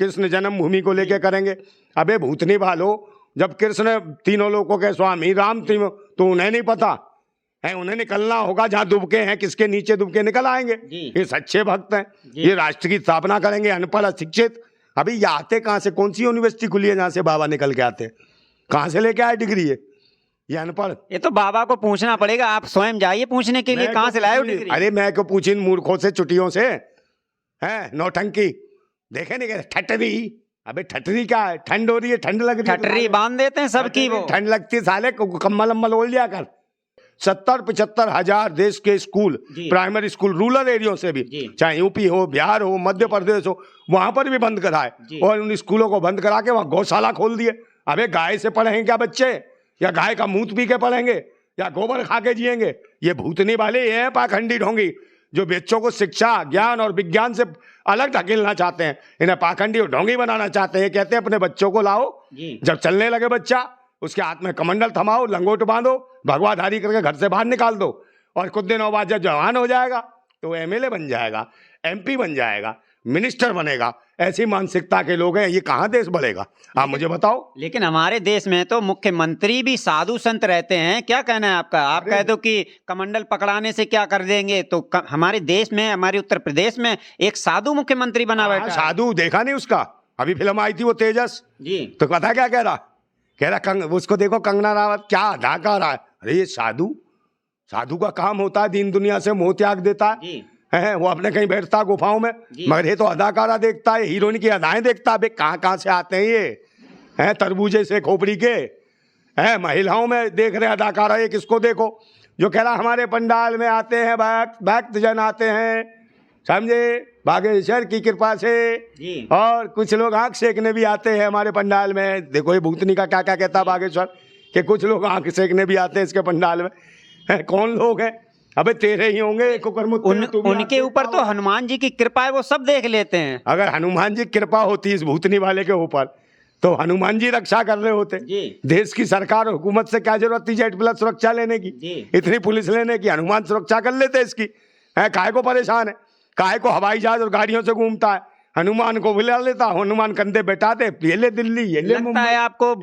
कृष्ण जन्मभूमि को लेके करेंगे। अबे भूतनी वालो, जब कृष्ण तीनों लोगों के स्वामी राम तीनों, तो उन्हें नहीं पता है? उन्हें निकलना होगा जहाँ दुबके हैं, किसके नीचे दुबके निकल आएंगे। ये सच्चे भक्त हैं, ये राष्ट्र की स्थापना करेंगे, अनपढ़ अशिक्षित। अभी ये आते कहाँ से? कौन सी यूनिवर्सिटी खुली है जहाँ से बाबा निकल के आते? कहाँ से लेके आए डिग्री ये अनपढ़? ये तो बाबा को पूछना पड़ेगा, आप स्वयं जाइए पूछने के लिए, कहाँ से लाए हो डिग्री? अरे मैं क्यों पूछी इन मूर्खों से, चुटियों से? है नौटंकी देखे नहीं गए? ठटरी, अबे ठटरी क्या है? ठंड हो रही है, ठंड लग रही है, ठटरी बांध देते हैं सबकी, वो ठंड लगती है साले, कम्बल अम्बल ओढ़ लिया कर। 70-75 हजार देश के school, primary school rural area से भी, चाहे यूपी हो, बिहार हो, मध्य प्रदेश हो, वहां पर भी बंद कराए, और उन स्कूलों को बंद करा के वहां गौशाला खोल दिए। अबे गाय से पढ़ेंगे क्या बच्चे? या गाय का मूत पी के पढ़ेंगे, या गोबर खा के जिएंगे? ये भूतनी वाले ये हैं पाखंडी ढोंगी, जो बच्चों को शिक्षा, ज्ञान और विज्ञान से अलग ढकेलना चाहते हैं। इन्हें पाखंडी और ढोंगी बनाना चाहते हैं। कहते हैं अपने बच्चों को लाओ, जब चलने लगे बच्चा, उसके हाथ में कमंडल थमाओ, लंगोट बांधो, भगवाधारी करके घर से बाहर निकाल दो, और कुछ दिनों बाद जब जवान हो जाएगा तो एमएलए बन जाएगा, एमपी बन जाएगा, मिनिस्टर बनेगा। ऐसी मानसिकता के लोग हैं, ये कहाँ देश बढ़ेगा? आप मुझे बताओ। लेकिन हमारे देश में तो मुख्यमंत्री भी साधु संत रहते हैं, क्या कहना है आपका? आप कहते हो कि कमंडल पकड़ाने से क्या कर देंगे, तो हमारे देश में, हमारे उत्तर प्रदेश में एक साधु मुख्यमंत्री बना बैठा है। साधु देखा नहीं उसका? अभी फिल्म आई थी वो तेजस जी, तो पता क्या कह रहा उसको देखो, कंगना रावत क्या अदा कर रहा है। अरे ये साधु का काम होता है दीन दुनिया से मोह त्याग देता है, वो अपने कहीं बैठता गुफाओं में, मगर ये तो अदाकारा देखता है, हीरोइन की अदाएं देखता है। कहाँ से आते हैं ये? हैं तरबूजे से खोपड़ी के, हैं महिलाओं में देख रहे अदाकारा। ये किसको देखो जो कह रहा हमारे पंडाल में आते हैं भक्त जन आते हैं, समझे, बागेश्वर की कृपा से, और कुछ लोग आंख सेकने भी आते हैं हमारे पंडाल में। देखो ये भूतनी का क्या क्या कहता है बागेश्वर, कि कुछ लोग आंख सेकने भी आते हैं इसके पंडाल में। कौन लोग हैं? अबे तेरे ही होंगे उनके ऊपर तो हनुमान जी की कृपा है, वो सब देख लेते हैं। अगर हनुमान जी की कृपा होती इस भूतनी वाले के ऊपर, तो हनुमान जी रक्षा कर रहे होते। देश की सरकार और हुकूमत से क्या जरूरत थी जेट प्लस सुरक्षा लेने की, इतनी पुलिस लेने की? हनुमान सुरक्षा कर लेते इसकी। काहे को परेशान है? काहे को हवाई जहाज और गाड़ियों से घूमता है? हनुमान को बुला लेता, हनुमान कंधे बैठाते, ये ले दिल्ली, ये ले मुंबई। है आपको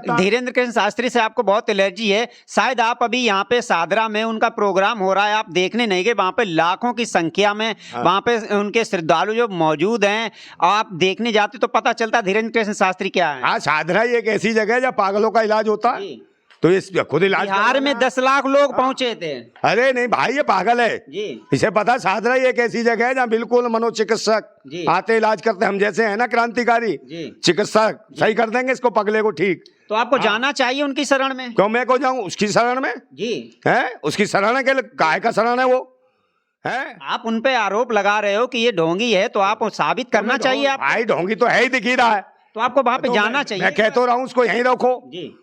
धीरेन्द्र कृष्ण शास्त्री से आपको बहुत एलर्जी है, शायद आप अभी यहाँ पे सादरा में उनका प्रोग्राम हो रहा है, आप देखने नहीं गए? वहाँ पे लाखों की संख्या में वहाँ पे उनके श्रद्धालु जो मौजूद हैं, आप देखने जाते तो पता चलता धीरेन्द्र कृष्ण शास्त्री क्या है। हाँ, सादरा एक ऐसी जगह है जहाँ पागलों का इलाज होता है, तो इस खुद इलाज बिहार में 10 लाख लोग पहुंचे थे। अरे नहीं भाई, ये पागल है जी। इसे पता सादरा एक ऐसी जगह है जहाँ बिल्कुल मनोचिकित्सक आते इलाज करते। हम जैसे हैं ना क्रांतिकारी चिकित्सक, सही कर देंगे इसको पगले को ठीक। तो आपको जाना चाहिए उनकी शरण में। क्यों मैं को जाऊं उसकी शरण में? जी है, उसकी शरण के लिए काय का शरण है वो है? आप उन पे आरोप लगा रहे हो कि ये ढोंगी है, तो आप साबित करना चाहिए। आप भाई ढोंगी तो है ही, दिख ही रहा है, तो आपको वहां पे जाना चाहिए। मैं कहता रहा हूँ उसको यहीं रखो,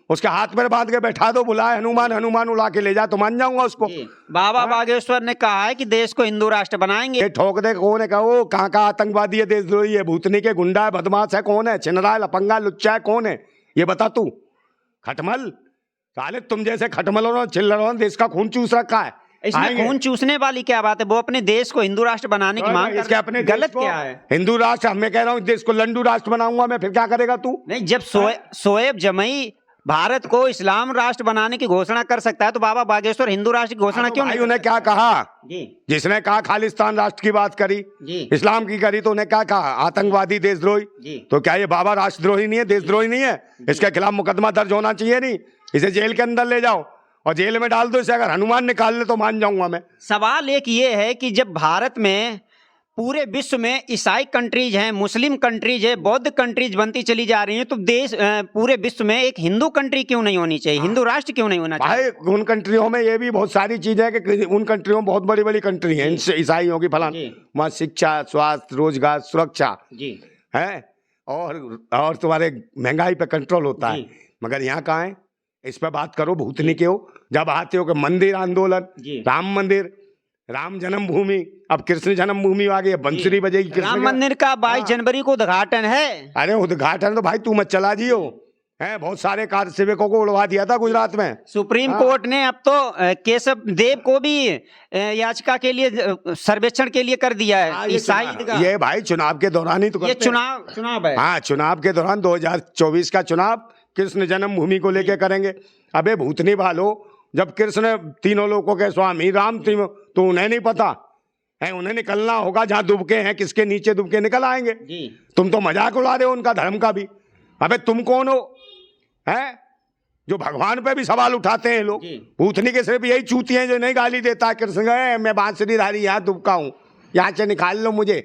उसके हाथ में बांध के बैठा दो, बुलाए हनुमान, हनुमान उड़ा के ले जा, तो मान जाऊंगा उसको। बाबा बागेश्वर ने कहा है कि देश को हिंदू राष्ट्र बनाएंगे। ठोक दे कौन है? कहो कहाँ का आतंकवादी है, देशद्रोही है, भूतनी के गुंडा है, बदमाश है, कौन है? छिनरा, लफंगा, लुच्चा है, कौन है ये बता तू? खटमल साले, तुम जैसे खटमलों चिल्लरों देश का खून चूस रखा है। इसमें खून चूसने वाली क्या बात है? वो अपने देश को हिंदू राष्ट्र बनाने की मांग करते हैं, अपने गलत क्या है? हिंदू राष्ट्र, मैं कह रहा हूँ देश को लंडू राष्ट्र बनाऊंगा मैं, फिर क्या करेगा तू? नहीं, जब शोएब जमई भारत को इस्लाम राष्ट्र बनाने की घोषणा कर सकता है, तो बाबा बागेश्वर हिंदू राष्ट्र की घोषणा क्यों नहीं? उन्हें क्या कहा जिसने कहा खालिस्तान राष्ट्र की बात करी, इस्लाम की करी, तो उन्हें क्या कहा? आतंकवादी, देशद्रोही। तो क्या ये बाबा राष्ट्रद्रोही नहीं है, देशद्रोही नहीं है? इसके खिलाफ मुकदमा दर्ज होना चाहिए नहीं? इसे जेल के अंदर ले जाओ और जेल में डाल दो इसे। अगर हनुमान निकाल ले तो मान जाऊंगा मैं। सवाल एक ये है कि जब भारत में पूरे विश्व में ईसाई कंट्रीज हैं, मुस्लिम कंट्रीज है, बौद्ध कंट्रीज बनती चली जा रही हैं, तो देश पूरे विश्व में एक हिंदू कंट्री क्यों नहीं होनी चाहिए? हिंदू राष्ट्र क्यों नहीं होना चाहिए? भाई उन कंट्रियों में ये भी बहुत सारी चीजें हैं कि उन कंट्रियों में बहुत बड़ी बड़ी कंट्री है, ईसाइयों की फलान, वहाँ शिक्षा, स्वास्थ्य, रोजगार, सुरक्षा है, और तुम्हारे महंगाई पे कंट्रोल होता है। मगर यहाँ कहाँ है? इस पे बात करो भूतनी के हो। जब आते हो कि मंदिर आंदोलन, राम मंदिर, राम जन्मभूमि, अब कृष्ण जन्मभूमि आ गई, बंसुरी बजेगी। राम मंदिर का 22 जनवरी को उद्घाटन है। अरे उद्घाटन तो भाई तू मत चला जियो हैं, बहुत सारे कार सेवकों को उड़वा दिया था गुजरात में। सुप्रीम कोर्ट ने अब तो केशव देव को भी याचिका के लिए सर्वेक्षण के लिए कर दिया है ईसाई ईदगाह। ये भाई चुनाव के दौरान ही तो ये करते हैं। चुनाव है। हाँ, चुनाव के दौरान 2024 का चुनाव कृष्ण जन्मभूमि को लेके करेंगे। अबे भूतनी भालो, जब कृष्ण तीनों लोगों के स्वामी राम तीनों, तो उन्हें नहीं पता है, उन्हें निकलना होगा जहाँ दुबके हैं, किसके नीचे दुबके निकल आएंगे। तुम तो मजाक उड़ा रहे हो उनका धर्म का भी। अबे तुम कौन हो हैं जो भगवान पे भी सवाल उठाते हैं लोग। भूतनी के सिर्फ यही चूती हैं जो नहीं गाली देता है कृष्ण गए मैं बांसुरीधारी यहाँ दुबका हूँ, यहाँ से निकाल लो मुझे।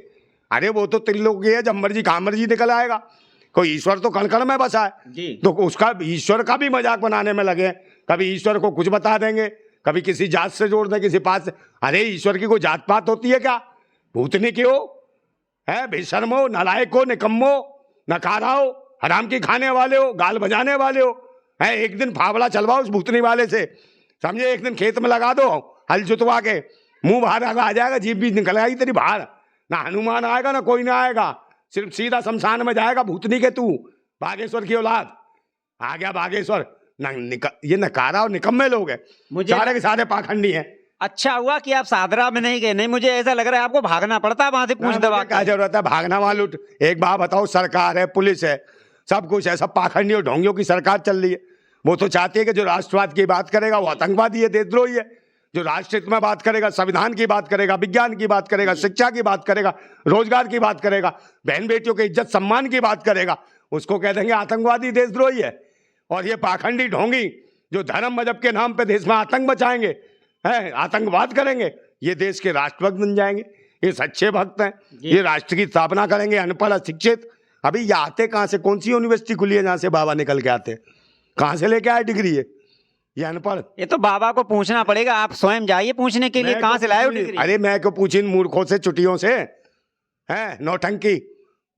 अरे वो तो त्रिलोकी है, जब मर्जी कहाँ मर्जी निकल आएगा। कोई ईश्वर तो कण कण में बसा है, तो उसका ईश्वर का भी मजाक बनाने में लगे। कभी ईश्वर को कुछ बता देंगे, कभी किसी जात से जोड़ दें, किसी पात से। अरे ईश्वर की कोई जात पात होती है क्या? भूतनी की हो है, बेशर्मो, नालायक हो, निकम्मो, नकारा हो, हराम की खाने वाले हो, गाल बजाने वाले हो। है एक दिन फावड़ा चलवाओ उस भूतनी वाले से, समझे। एक दिन खेत में लगा दो, हल जुतवा के, मुंह बाहर आ जाएगा, जीभ भी निकल आएगी तेरी बाहर। ना हनुमान आएगा ना कोई ना आएगा, सिर्फ सीधा शमशान में जाएगा भूतनी के तू, बागेश्वर की औलाद। आ गया बागेश्वर। ये नकारा और निकम्मे लोग हैं, सारे के सारे पाखंडी हैं। अच्छा हुआ कि आप सादरा में नहीं गए, नहीं मुझे ऐसा लग रहा है आपको भागना पड़ता है वहां से पूछ दबा। क्या जरूरत है भागना? वहां लूट। एक बात बताओ, सरकार है, पुलिस है, सब कुछ है, सब पाखंडी और ढोंगियों की सरकार चल रही है। वो तो चाहती है कि जो राष्ट्रवाद की बात करेगा वो आतंकवादी है, देशद्रोही है। जो राष्ट्र हित में बात करेगा, संविधान की बात करेगा, विज्ञान की बात करेगा, शिक्षा की बात करेगा, रोजगार की बात करेगा, बहन बेटियों के इज्जत सम्मान की बात करेगा, उसको कह देंगे आतंकवादी, देशद्रोही है। और ये पाखंडी ढोंगी जो धर्म मजहब के नाम पे देश में आतंक बचाएंगे, है आतंकवाद करेंगे, ये देश के राष्ट्रभक्त बन जाएंगे। ये सच्चे भक्त हैं, ये राष्ट्र की स्थापना करेंगे, अनपढ़ अशिक्षित। अभी ये आते कहाँ से? कौन सी यूनिवर्सिटी खुली है जहाँ से बाबा निकल के आते? कहाँ से लेके आए डिग्री ये अनपढ़? ये तो बाबा को पूछना पड़ेगा, आप स्वयं जाइए पूछने के लिए, कहाँ से लाए हो डिग्री? अरे मैं क्यों पूछी इन मूर्खों से, चुटियों से? है नौटंकी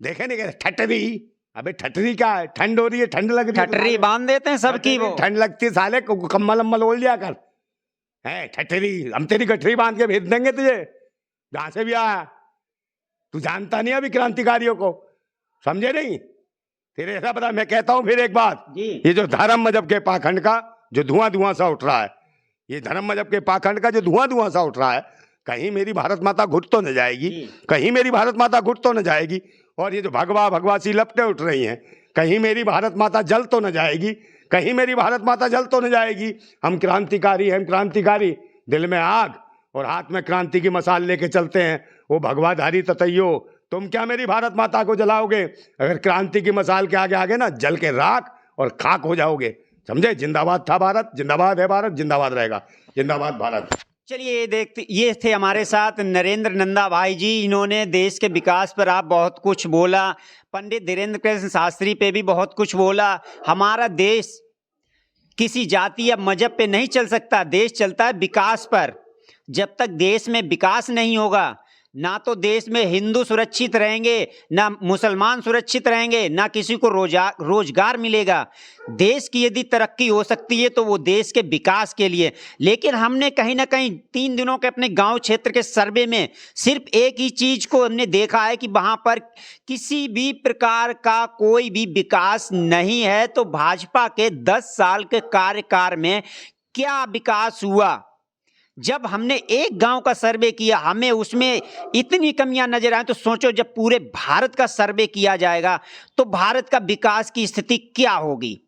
देखे नहीं गए? ठटरी, अबे ठटरी क्या है? ठंड हो रही है, ठंड लग रही है, ठटरी बांध देते हैं सबकी, वो ठंड लगती है साले, कम्बल अम्बल ओढ़ लिया कर। है ठटरी, हम तेरी गठरी बांध के भेज देंगे तुझे जहां से भी आया। तू जानता नहीं अभी क्रांतिकारियों को, समझे नहीं? तेरे ऐसा पता। मैं कहता हूं फिर एक बात, ये जो धर्म मजहब के पाखंड का जो धुआं सा उठ रहा है, ये धर्म मजहब के पाखंड का जो धुआं सा उठ रहा है, कहीं मेरी भारत माता घुट तो न जाएगी, कहीं मेरी भारत माता घुट तो न जाएगी। और ये जो भगवा भगवासी लपटें उठ रही हैं, कहीं मेरी भारत माता जल तो न जाएगी, कहीं मेरी भारत माता जल तो न जाएगी। हम क्रांतिकारी हैं, हम क्रांतिकारी, दिल में आग और हाथ में क्रांति की मसाल लेके चलते हैं। वो भगवाधारी ततैयो, तुम क्या मेरी भारत माता को जलाओगे? अगर क्रांति की मसाल के आगे आगे ना जल के राख और खाक हो जाओगे, समझे। जिंदाबाद था भारत, जिंदाबाद है भारत, जिंदाबाद रहेगा, जिंदाबाद भारत। चलिए देखते, ये थे हमारे साथ नरेंद्र नंदा भाई जी। इन्होंने देश के विकास पर आप बहुत कुछ बोला, पंडित धीरेंद्र कृष्ण शास्त्री पे भी बहुत कुछ बोला। हमारा देश किसी जाति या मजहब पे नहीं चल सकता, देश चलता है विकास पर। जब तक देश में विकास नहीं होगा, ना तो देश में हिंदू सुरक्षित रहेंगे, ना मुसलमान सुरक्षित रहेंगे, ना किसी को रोजगार मिलेगा। देश की यदि तरक्की हो सकती है तो वो देश के विकास के लिए। लेकिन हमने कहीं ना कहीं 3 दिनों के अपने गांव क्षेत्र के सर्वे में सिर्फ एक ही चीज को हमने देखा है कि वहां पर किसी भी प्रकार का कोई भी विकास नहीं है। तो भाजपा के 10 साल के कार्यकाल में क्या विकास हुआ? जब हमने एक गांव का सर्वे किया, हमें उसमें इतनी कमियां नजर आई, तो सोचो जब पूरे भारत का सर्वे किया जाएगा तो भारत का विकास की स्थिति क्या होगी।